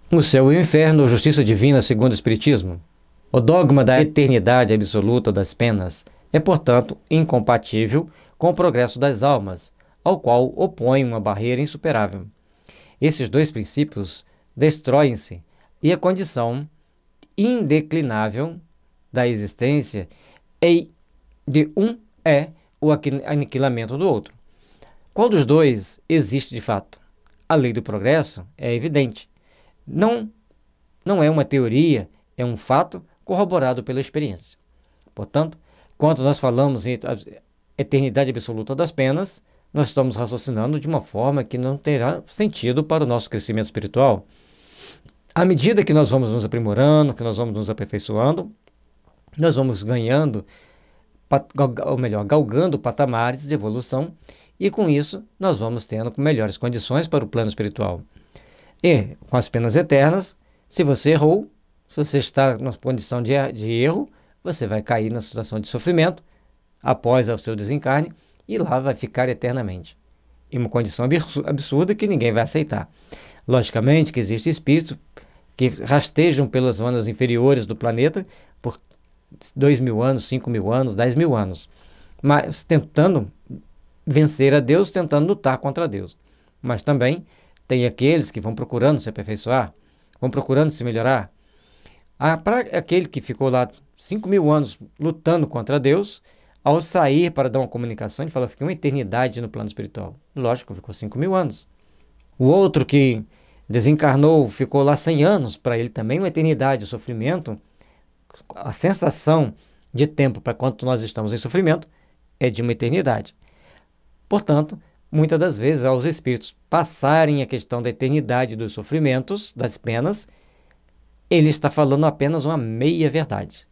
O céu e o inferno, justiça divina segundo o Espiritismo. O dogma da eternidade absoluta das penas é, portanto, incompatível com o progresso das almas, ao qual opõe uma barreira insuperável. Esses dois princípios destroem-se e a condição indeclinável da existência de um é o aniquilamento do outro. Qual dos dois existe de fato? A lei do progresso é evidente. Não é uma teoria, é um fato corroborado pela experiência. Portanto, quando nós falamos em eternidade absoluta das penas, nós estamos raciocinando de uma forma que não terá sentido para o nosso crescimento espiritual. À medida que nós vamos nos aprimorando, que nós vamos nos aperfeiçoando, nós vamos ganhando, ou melhor, galgando patamares de evolução, e com isso nós vamos tendo melhores condições para o plano espiritual. E, com as penas eternas, se você errou, se você está numa condição de erro, você vai cair na situação de sofrimento após o seu desencarne e lá vai ficar eternamente. Em uma condição absurda que ninguém vai aceitar. Logicamente que existem espíritos que rastejam pelas zonas inferiores do planeta por 2.000 anos, 5.000 anos, 10.000 anos, mas tentando vencer a Deus, tentando lutar contra Deus. Mas também tem aqueles que vão procurando se aperfeiçoar, vão procurando se melhorar. Para aquele que ficou lá 5.000 anos lutando contra Deus, ao sair para dar uma comunicação, ele fala, fiquei uma eternidade no plano espiritual. Lógico, ficou 5.000 anos. O outro que desencarnou, ficou lá 100 anos, para ele também uma eternidade, o sofrimento, a sensação de tempo para quanto nós estamos em sofrimento é de uma eternidade. Portanto, muitas das vezes, aos espíritos passarem a questão da eternidade dos sofrimentos, das penas, ele está falando apenas uma meia-verdade.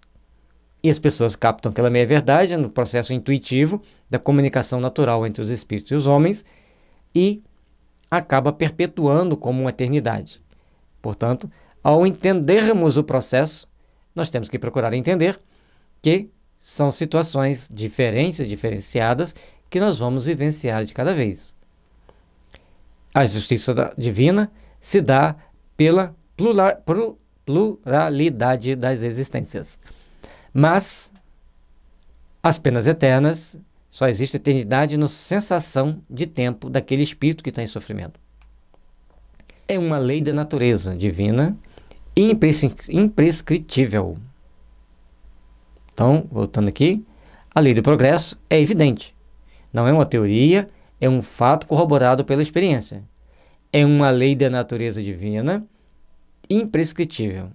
E as pessoas captam aquela meia-verdade no processo intuitivo da comunicação natural entre os espíritos e os homens e acaba perpetuando como uma eternidade. Portanto, ao entendermos o processo, nós temos que procurar entender que são situações diferentes, diferenciadas, que nós vamos vivenciar de cada vez. A justiça divina se dá pela pluralidade das existências. Mas as penas eternas só existe eternidade na sensação de tempo daquele espírito que está em sofrimento. É uma lei da natureza divina imprescritível. Então, voltando aqui, a lei do progresso é evidente. Não é uma teoria, é um fato corroborado pela experiência. É uma lei da natureza divina imprescritível.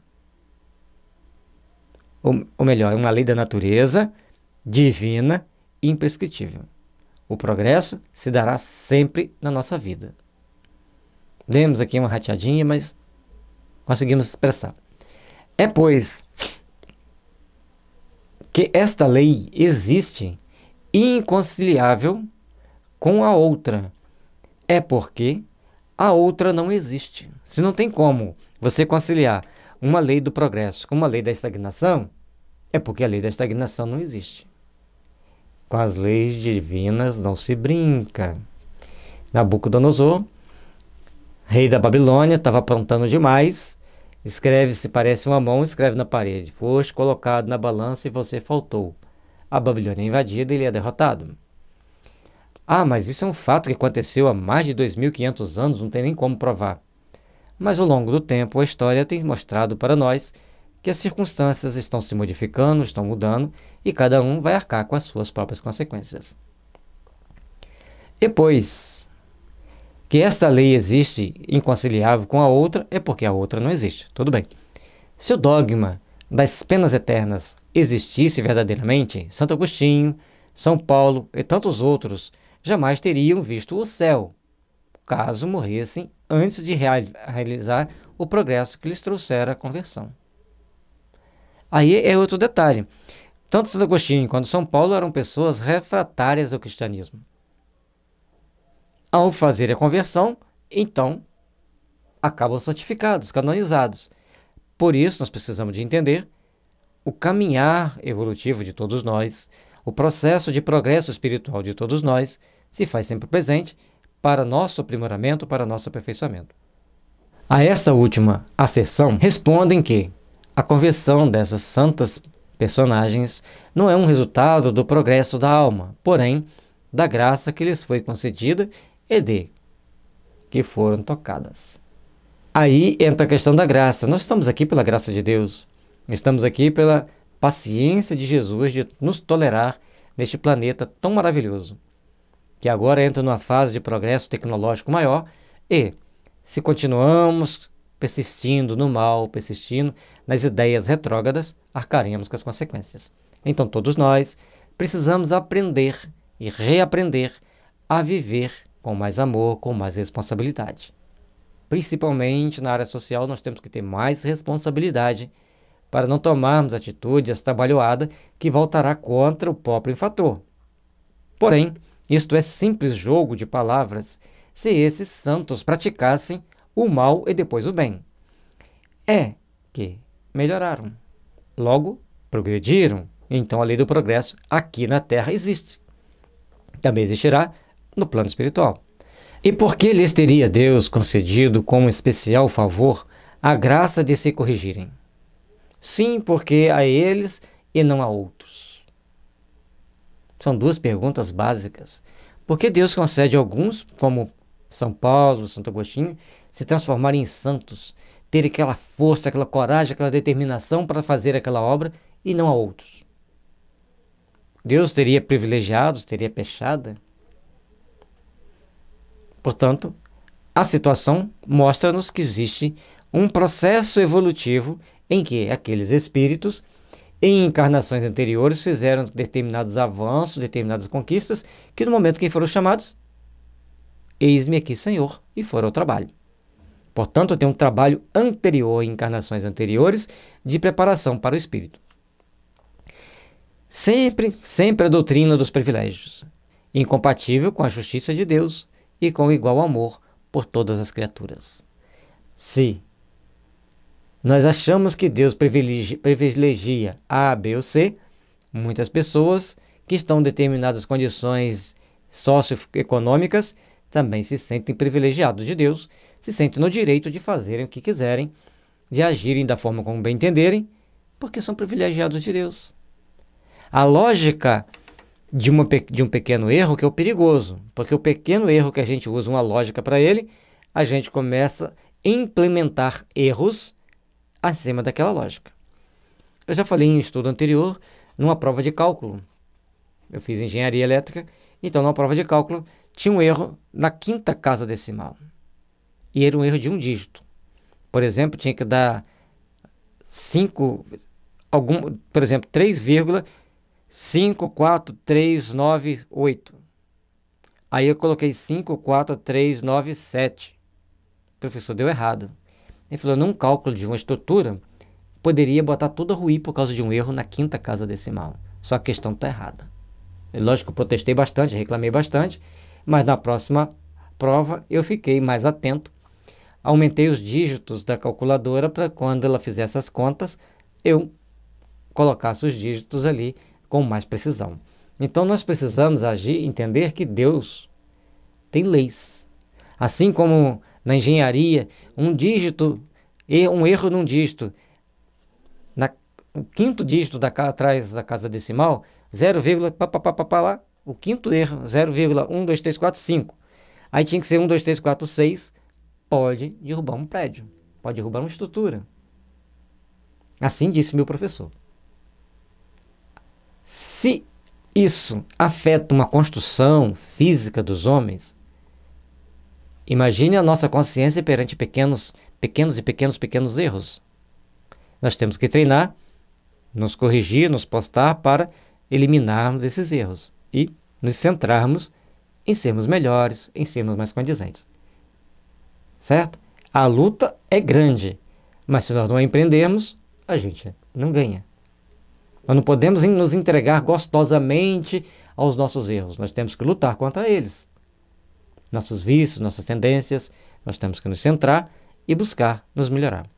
Ou melhor, é uma lei da natureza divina imprescritível. O progresso se dará sempre na nossa vida. Demos aqui uma rateadinha, mas conseguimos expressar. É, pois, que esta lei existe inconciliável com a outra. É porque a outra não existe. Se não tem como você conciliar uma lei do progresso com uma lei da estagnação, é porque a lei da estagnação não existe. Com as leis divinas não se brinca. Nabucodonosor, rei da Babilônia, estava aprontando demais. Escreve, se parece uma mão, escreve na parede. Foste colocado na balança e você faltou. A Babilônia é invadida e ele é derrotado. Mas isso é um fato que aconteceu há mais de 2.500 anos, não tem nem como provar. Mas ao longo do tempo, a história tem mostrado para nós que as circunstâncias estão se modificando, estão mudando, e cada um vai arcar com as suas próprias consequências. Depois que esta lei existe inconciliável com a outra, é porque a outra não existe. Tudo bem. Se o dogma das penas eternas existisse verdadeiramente, Santo Agostinho, São Paulo e tantos outros jamais teriam visto o céu, caso morressem antes de realizar o progresso que lhes trouxera a conversão. Aí é outro detalhe. Tanto Santo Agostinho quanto São Paulo eram pessoas refratárias ao cristianismo. Ao fazer a conversão, então, acabam santificados, canonizados. Por isso, nós precisamos de entender o caminhar evolutivo de todos nós, o processo de progresso espiritual de todos nós, se faz sempre presente para nosso aprimoramento, para nosso aperfeiçoamento. A esta última asserção, respondem que a conversão dessas santas personagens não é um resultado do progresso da alma, porém, da graça que lhes foi concedida e de que foram tocadas. Aí entra a questão da graça. Nós estamos aqui pela graça de Deus. Estamos aqui pela paciência de Jesus de nos tolerar neste planeta tão maravilhoso, que agora entra numa fase de progresso tecnológico maior e, se continuamos persistindo no mal, persistindo nas ideias retrógradas, arcaremos com as consequências. Então todos nós precisamos aprender e reaprender a viver com mais amor, com mais responsabilidade. Principalmente na área social, nós temos que ter mais responsabilidade para não tomarmos atitudes trabalhoadas que voltará contra o próprio infrator. Porém, isto é simples jogo de palavras se esses santos praticassem o mal e depois o bem. É que melhoraram. Logo, progrediram. Então a lei do progresso aqui na Terra existe. Também existirá no plano espiritual. E por que lhes teria Deus concedido como especial favor a graça de se corrigirem? Sim, porque a eles e não a outros. São duas perguntas básicas. Por que Deus concede a alguns, como São Paulo, Santo Agostinho, se transformarem em santos, ter aquela força, aquela coragem, aquela determinação para fazer aquela obra, e não a outros? Deus teria privilegiados, teria pechada? Portanto, a situação mostra-nos que existe um processo evolutivo em que aqueles espíritos, em encarnações anteriores, fizeram determinados avanços, determinadas conquistas, que no momento que foram chamados, eis-me aqui, Senhor, e foram ao trabalho. Portanto, tem um trabalho anterior, em encarnações anteriores, de preparação para o espírito. Sempre a doutrina dos privilégios, incompatível com a justiça de Deus e com o igual amor por todas as criaturas. Se nós achamos que Deus privilegia A, B ou C, muitas pessoas que estão em determinadas condições socioeconômicas também se sentem privilegiados de Deus, se sentem no direito de fazerem o que quiserem, de agirem da forma como bem entenderem, porque são privilegiados de Deus. A lógica de um pequeno erro que é o perigoso, porque o pequeno erro que a gente usa uma lógica para ele, a gente começa a implementar erros acima daquela lógica. Eu já falei em estudo anterior, numa prova de cálculo. Eu fiz engenharia elétrica, então numa prova de cálculo tinha um erro na quinta casa decimal. E era um erro de um dígito. Por exemplo, tinha que dar 3,54398. Aí eu coloquei 54397. O professor deu errado. Ele falou, num cálculo de uma estrutura, poderia botar tudo a ruir por causa de um erro na quinta casa decimal. Só a questão está errada. Lógico que eu protestei bastante, reclamei bastante, mas na próxima prova eu fiquei mais atento. Aumentei os dígitos da calculadora para quando ela fizesse as contas, eu colocasse os dígitos ali com mais precisão. Então nós precisamos agir, entender que Deus tem leis. Assim como na engenharia, um erro num dígito, o quinto dígito atrás da casa decimal, 0, lá, o quinto erro, 0,12345. Aí tinha que ser 1, 2, 3, 4, 6, pode derrubar um prédio, pode derrubar uma estrutura. Assim disse meu professor. Se isso afeta uma construção física dos homens, imagine a nossa consciência perante pequenos erros. Nós temos que treinar, nos corrigir, nos postar para eliminarmos esses erros e nos centrarmos em sermos melhores, em sermos mais condizentes. Certo? A luta é grande, mas se nós não a empreendermos, a gente não ganha. Nós não podemos nos entregar gostosamente aos nossos erros, nós temos que lutar contra eles. Nossos vícios, nossas tendências, nós temos que nos centrar e buscar nos melhorar.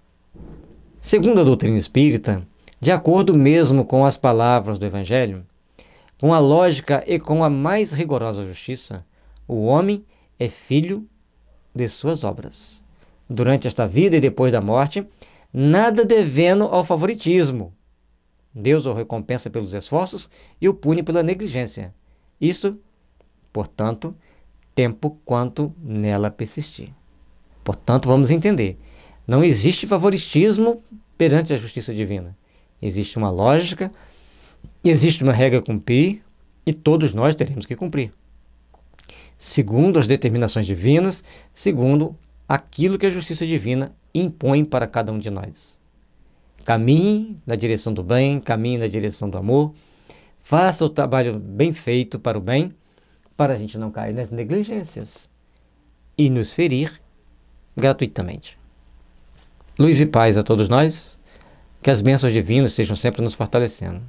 Segundo a doutrina espírita, de acordo mesmo com as palavras do Evangelho, com a lógica e com a mais rigorosa justiça, o homem é filho de suas obras. durante esta vida e depois da morte, nada devendo ao favoritismo. Deus o recompensa pelos esforços e o pune pela negligência. Isto, portanto, tempo quanto nela persistir. Portanto, vamos entender, não existe favoritismo perante a justiça divina. Existe uma lógica, existe uma regra a cumprir e todos nós teremos que cumprir, segundo as determinações divinas, segundo aquilo que a justiça divina impõe para cada um de nós. Caminhe na direção do bem, caminhe na direção do amor, faça o trabalho bem feito para o bem, para a gente não cair nas negligências e nos ferir gratuitamente. Luz e paz a todos nós, que as bênçãos divinas estejam sempre nos fortalecendo.